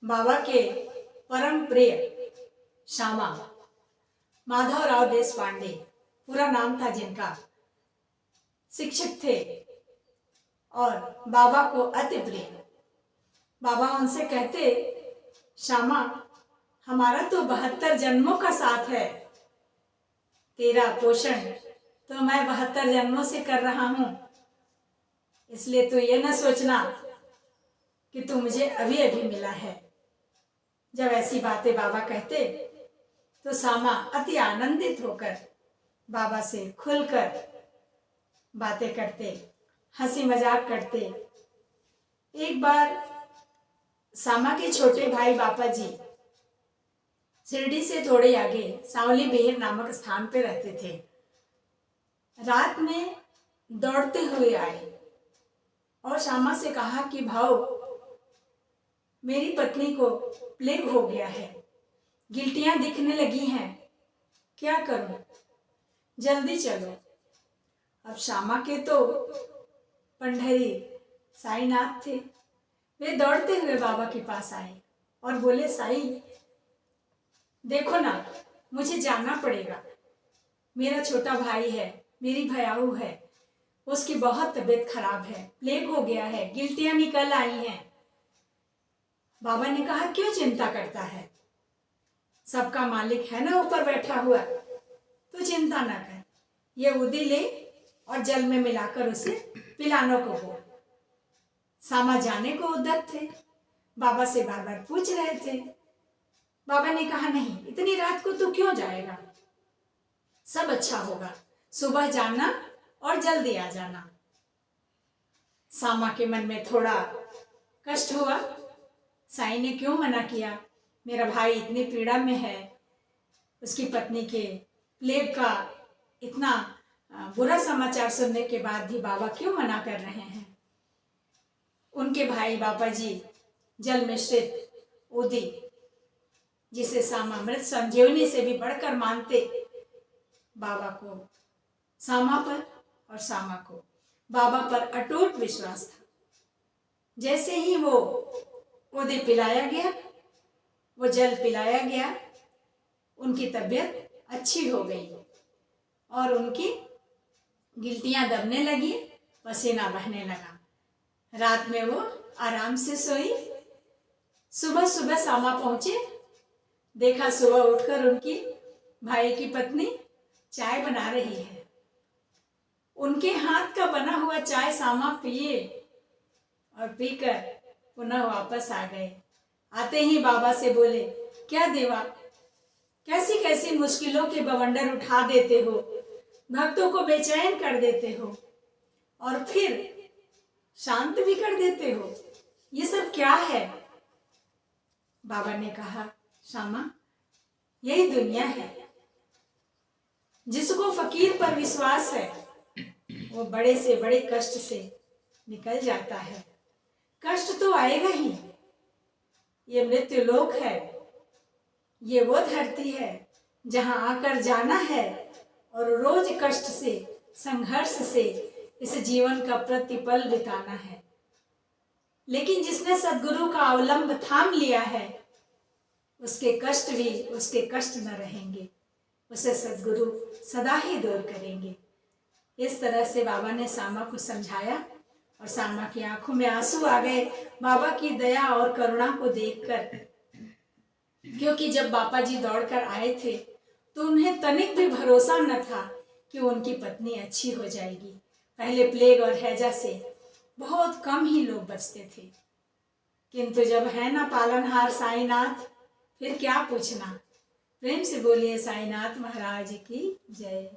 बाबा के परम प्रिय श्यामा माधवराव देशपांडे पूरा नाम था जिनका, शिक्षक थे और बाबा को अति प्रिय। बाबा उनसे कहते, श्यामा हमारा तो 72 जन्मों का साथ है, तेरा पोषण तो मैं 72 जन्मों से कर रहा हूँ, इसलिए तू ये न सोचना कि तू मुझे अभी अभी मिला है। जब ऐसी बातें बाबा कहते तो श्यामा अति आनंदित होकर बाबा से खुलकर बातें करते, हंसी मजाक करते। एक बार श्यामा के छोटे भाई बापा जी शिरडी से थोड़े आगे सांवली बेहर नामक स्थान पे रहते थे। रात में दौड़ते हुए आए और श्यामा से कहा कि भाऊ, मेरी पत्नी को प्लेग हो गया है, गिल्टियां दिखने लगी हैं, क्या करूं, जल्दी चलो। अब श्यामा के तो पंडहरी साईनाथ थे। वे दौड़ते हुए बाबा के पास आए और बोले, साईं देखो ना, मुझे जाना पड़ेगा, मेरा छोटा भाई है, मेरी भयाऊ है, उसकी बहुत तबीयत खराब है, प्लेग हो गया है, गिल्टियां निकल आई हैं। बाबा ने कहा, क्यों चिंता करता है, सबका मालिक है ना ऊपर बैठा हुआ, तो चिंता ना कर, ये उदी ले और जल में मिलाकर उसे पिलाने को बोल। श्यामा जाने को उद्यत थे, बाबा से बार बार पूछ रहे थे। बाबा ने कहा, नहीं, इतनी रात को तू क्यों जाएगा, सब अच्छा होगा, सुबह जाना और जल्दी आ जाना। श्यामा के मन में थोड़ा कष्ट हुआ, साईं ने क्यों मना किया, मेरा भाई इतनी पीड़ा में है, उसकी पत्नी के प्लेग का इतना बुरा समाचार सुनने के बाद भी बाबा क्यों मना कर रहे हैं। उनके भाई बाबा जी जल मिश्रित उदी, जिसे श्यामा मृत संजीवनी से भी बढ़कर मानते, बाबा को, श्यामा पर और श्यामा को बाबा पर अटूट विश्वास था। जैसे ही वो उदी पिलाया गया, वो जल पिलाया गया, उनकी तबीयत अच्छी हो गई और उनकी गिल्टियां दबने लगी, पसीना बहने लगा। रात में वो आराम से सोई। सुबह सुबह श्यामा पहुंचे, देखा सुबह उठकर उनकी भाई की पत्नी चाय बना रही है। उनके हाथ का बना हुआ चाय श्यामा पिए और पीकर पुनः वापस आ गए। आते ही बाबा से बोले, क्या देवा, कैसी कैसी मुश्किलों के बवंडर उठा देते हो, भक्तों को बेचैन कर देते हो और फिर शांत भी कर देते हो, ये सब क्या है। बाबा ने कहा, श्यामा यही दुनिया है, जिसको फकीर पर विश्वास है वो बड़े से बड़े कष्ट से निकल जाता है। कष्ट तो आएगा ही, ये मृत्यु लोक है, ये वो धरती है जहां आकर जाना है और रोज कष्ट से, संघर्ष से इस जीवन का प्रतिपल बिताना है। लेकिन जिसने सद्गुरु का अवलंब थाम लिया है, उसके कष्ट भी उसके कष्ट न रहेंगे, उसे सद्गुरु सदा ही दूर करेंगे। इस तरह से बाबा ने श्यामा को समझाया और श्यामा की आंखों में आंसू आ गए बाबा की दया और करुणा को देखकर। क्योंकि जब बाबा जी दौड़कर आए थे तो उन्हें तनिक भी भरोसा न था कि उनकी पत्नी अच्छी हो जाएगी। पहले प्लेग और हैजा से बहुत कम ही लोग बचते थे, किंतु जब है ना पालनहार साईनाथ, फिर क्या पूछना। प्रेम से बोलिए साईनाथ महाराज की जय।